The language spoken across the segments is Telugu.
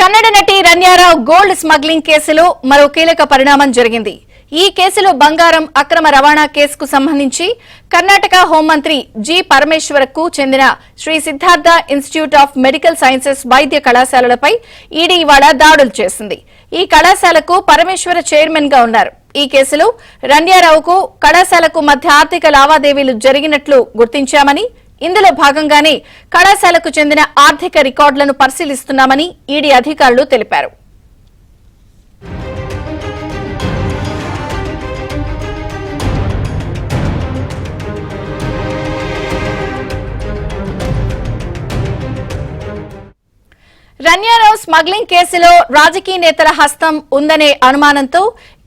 కన్నడ నటి రన్యారావు గోల్డ్ స్మగ్లింగ్ కేసులో మరో కీలక పరిణామం జరిగింది. ఈ కేసులో బంగారం అక్రమ రవాణా కేసుకు సంబంధించి కర్ణాటక హోంమంత్రి జి పరమేశ్వరకు చెందిన Shri Siddhartha institute of medical sciences వైద్య కళాశాలలపై ఈడీ ఇవాళ దాడులు చేసింది. ఈ కళాశాలకు పరమేశ్వర చైర్మన్ గా ఉన్నారు. ఈ కేసులో రన్యారావుకు కళాశాలకు మధ్య ఆర్థిక లావాదేవీలు జరిగినట్లు గుర్తించామని, ఇందులో భాగంగానే కళాశాలకు చెందిన ఆర్థిక రికార్డులను పరిశీలిస్తున్నామని ఈడీ అధికారులు తెలిపారు. రన్యారావు స్మగ్లింగ్ కేసులో రాజకీయ నేతల హస్తం ఉందనే అనుమానంతో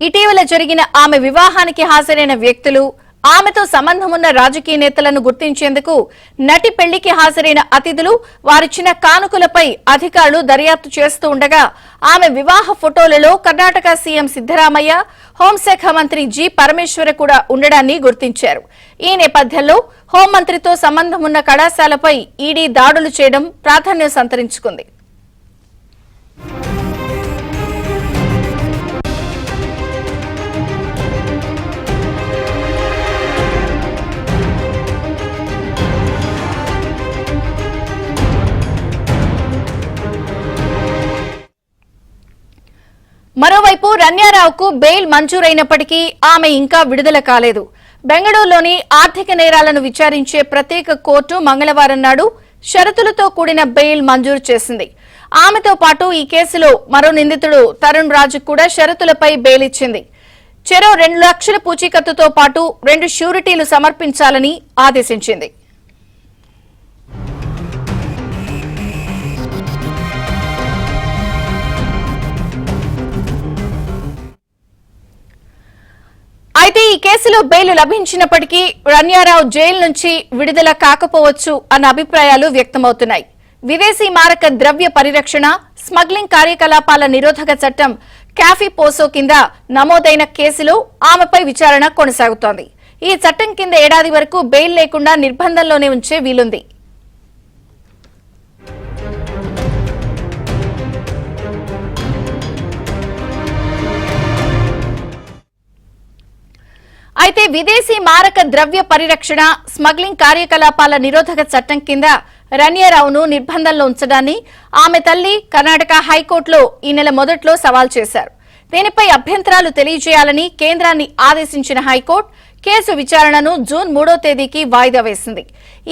ఇటీవల జరిగిన ఆమె వివాహానికి హాజరైన వ్యక్తులు, ఆమెతో సంబంధమున్న రాజకీయ నేతలను గుర్తించేందుకు నటి పెళ్లికి హాజరైన అతిథులు వారిచ్చిన కానుకలపై అధికారులు దర్యాప్తు చేస్తూ ఉండగా ఆమె వివాహ ఫోటోలలో కర్ణాటక సీఎం సిద్దరామయ్య, హోంశాఖ మంత్రి జి పరమేశ్వర కూడా ఉండడాన్ని గుర్తించారు. ఈ నేపథ్యంలో హోంమంత్రితో సంబంధమున్న కళాశాలపై ఈడీ దాడులు చేయడం ప్రాధాన్యం సంతరించుకుంది. మరోవైపు రన్యారావుకు బెయిల్ మంజూరైనప్పటికీ ఆమె ఇంకా విడుదల కాలేదు. బెంగళూరులోని ఆర్థిక నేరాలను విచారించే ప్రత్యేక కోర్టు మంగళవారం నాడు షరతులతో కూడిన బెయిల్ మంజూరు చేసింది. ఆమెతో పాటు ఈ కేసులో మరో నిందితుడు తరుణ్ రాజు కూడా షరతులపై బెయిల్ ఇచ్చింది. చెరో 2 లక్షల పూచీకత్తుతో పాటు 2 ష్యూరిటీలు సమర్పించాలని ఆదేశించింది. అయితే ఈ కేసులో బెయిల్ లభించినప్పటికీ రన్యారావు జైలు నుంచి విడుదల కాకపోవచ్చు అన్న అభిప్రాయాలు వ్యక్తమవుతున్నాయి. విదేశీ మారక ద్రవ్య పరిరక్షణ, స్మగ్లింగ్ కార్యకలాపాల నిరోధక చట్టం క్యాఫీ పోసో కింద నమోదైన కేసులో ఆమెపై విచారణ కొనసాగుతోంది. ఈ చట్టం కింద ఏడాది వరకు బెయిల్ లేకుండా నిర్బంధంలోనే ఉంచే వీలుంది. అయితే విదేశీ మారక ద్రవ్య పరిరక్షణ, స్మగ్లింగ్ కార్యకలాపాల నిరోధక చట్టం కింద రన్యారావును నిర్బంధంలో ఉంచడాన్ని ఆమె తల్లి కర్ణాటక హైకోర్టులో ఈ నెల మొదట్లో సవాల్ చేశారు. దీనిపై అభ్యంతరాలు తెలియజేయాలని కేంద్రాన్ని ఆదేశించిన హైకోర్టు కేసు విచారణను జూన్ 3వ తేదీకి వాయిదా వేసింది.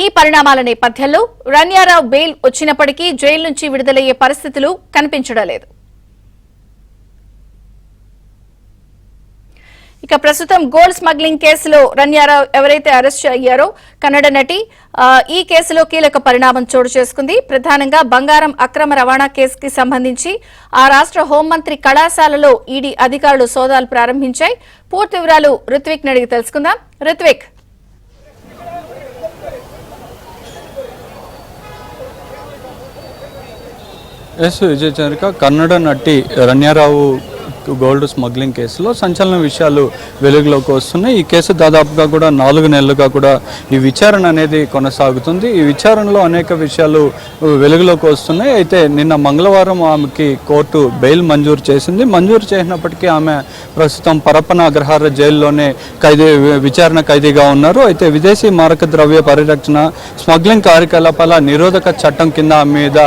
ఈ పరిణామాల నేపథ్యంలో రన్యారావు బెయిల్ వచ్చినప్పటికీ జైలు నుంచి విడుదలయ్యే పరిస్థితులు కనిపించడం లేదు. ఇక ప్రస్తుతం గోల్డ్ స్మగ్లింగ్ కేసులో రన్యారావు ఎవరైతే అరెస్ట్ అయ్యారో కన్నడ నటి, ఈ కేసులో కీలక పరిణామం చోటు చేసుకుంది. ప్రధానంగా బంగారం అక్రమ రవాణా కేసుకి సంబంధించి ఆ రాష్ట్ర హోంమంత్రి కళాశాలలో ఈడీ అధికారులు సోదాలు ప్రారంభించాయి. పూర్తి వివరాలు రుత్విక్ అడిగి తెలుసుకుందాం. రుత్విక్, విజయ్ చంద్రిక, కన్నడ నటి రన్యారావు గోల్డ్ స్మగ్లింగ్ కేసులో సంచలన విషయాలు వెలుగులోకి వస్తున్నాయి. ఈ కేసు దాదాపుగా కూడా 4 నెలలుగా కూడా ఈ విచారణ అనేది కొనసాగుతుంది. ఈ విచారణలో అనేక విషయాలు వెలుగులోకి వస్తున్నాయి. అయితే నిన్న మంగళవారం ఆమెకి కోర్టు బెయిల్ మంజూరు చేసింది. మంజూరు చేసినప్పటికీ ఆమె ప్రస్తుతం పరప్పన అగ్రహార జైల్లోనే విచారణ ఖైదీగా ఉన్నారు. అయితే విదేశీ మారక ద్రవ్య పరిరక్షణ, స్మగ్లింగ్ కార్యకలాపాల నిరోధక చట్టం కింద ఆమె మీద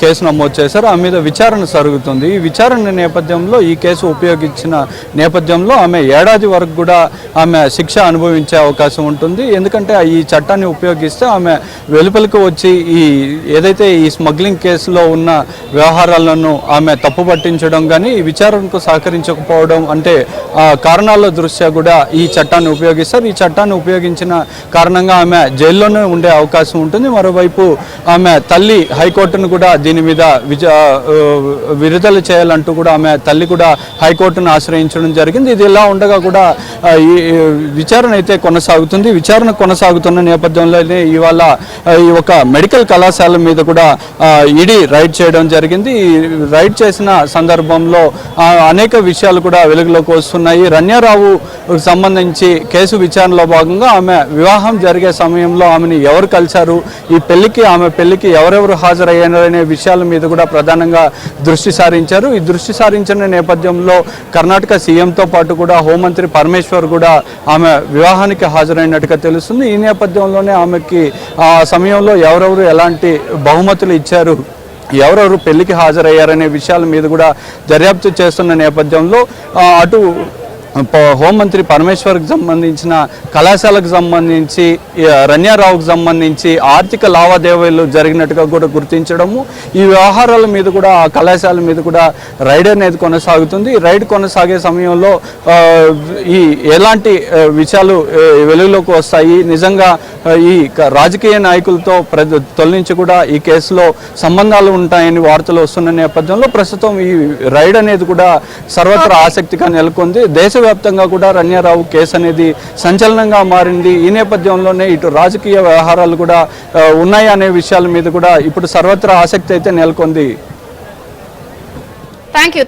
కేసు నమోదు చేశారు. ఆమె మీద విచారణ జరుగుతుంది. ఈ విచారణ నేపథ్యంలో ఈ కేసు ఉపయోగించిన నేపథ్యంలో ఆమె ఏడాది వరకు కూడా ఆమె శిక్ష అనుభవించే అవకాశం ఉంటుంది. ఎందుకంటే ఈ చట్టాన్ని ఉపయోగిస్తే ఆమె వెలుపలికి వచ్చి ఏదైతే ఈ స్మగ్లింగ్ కేసులో ఉన్న వ్యవహారాలను ఆమె తప్పు పట్టించడం కానీ ఈ విచారణకు సహకరించకపోవడం అంటే కారణాల దృష్ట్యా కూడా ఈ చట్టాన్ని ఉపయోగిస్తారు. ఈ చట్టాన్ని ఉపయోగించిన కారణంగా ఆమె జైల్లోనే ఉండే అవకాశం ఉంటుంది. మరోవైపు ఆమె తల్లి హైకోర్టును కూడా దీని మీద విడుదల చేయాలంటూ కూడా ఆమె తల్లి కూడా హైకోర్టును ఆశ్రయించడం జరిగింది. ఇది ఇలా ఉండగా కూడా ఈ విచారణ అయితే కొనసాగుతుంది. విచారణ కొనసాగుతున్న నేపథ్యంలోనే ఇవాళ ఈ ఒక మెడికల్ కళాశాల మీద కూడా ఈడీ రైడ్ చేయడం జరిగింది. ఈ రైడ్ చేసిన సందర్భంలో అనేక విషయాలు కూడా వెలుగులోకి వస్తున్నాయి. రన్యారావు సంబంధించి కేసు విచారణలో భాగంగా ఆమె వివాహం జరిగే సమయంలో ఆమెని ఎవరు కలిశారు, ఆమె పెళ్లికి ఎవరెవరు హాజరయ్యారనే విషయాల మీద కూడా ప్రధానంగా దృష్టి సారించారు. ఈ దృష్టి సారించిన నేపథ్యంలో కర్ణాటక సీఎంతో పాటు కూడా హోంమంత్రి పరమేశ్వర్ కూడా ఆమె వివాహానికి హాజరైనట్టుగా తెలుస్తుంది. ఈ నేపథ్యంలోనే ఆమెకి ఆ సమయంలో ఎవరెవరు ఎలాంటి బహుమతులు ఇచ్చారు, ఎవరెవరు పెళ్లికి హాజరయ్యారనే విషయాల మీద కూడా దర్యాప్తు చేస్తున్న నేపథ్యంలో అటు హోంమంత్రి పరమేశ్వర్కి సంబంధించిన కళాశాలకు సంబంధించి రన్యారావుకు సంబంధించి ఆర్థిక లావాదేవీలు జరిగినట్టుగా కూడా గుర్తించడము, ఈ వ్యవహారాల మీద కూడా ఆ కళాశాల మీద కూడా రైడ్ అనేది కొనసాగుతుంది. ఈ రైడ్ కొనసాగే సమయంలో ఈ ఎలాంటి విషయాలు వెలుగులోకి వస్తాయి, నిజంగా ఈ రాజకీయ నాయకులతో తొలి నుంచి కూడా ఈ కేసులో సంబంధాలు ఉంటాయని వార్తలు వస్తున్న నేపథ్యంలో ప్రస్తుతం ఈ రైడ్ అనేది కూడా సర్వత్రా ఆసక్తిగా నెలకొంది. దేశవ్యాప్తంగా కూడా రన్యారావు కేసు అనేది సంచలనంగా మారింది. ఈ నేపథ్యంలోనే ఇటు రాజకీయ వ్యవహారాలు కూడా ఉన్నాయి అనే విషయాల మీద కూడా ఇప్పుడు సర్వత్రా ఆసక్తి అయితే నెలకొంది. Thank you.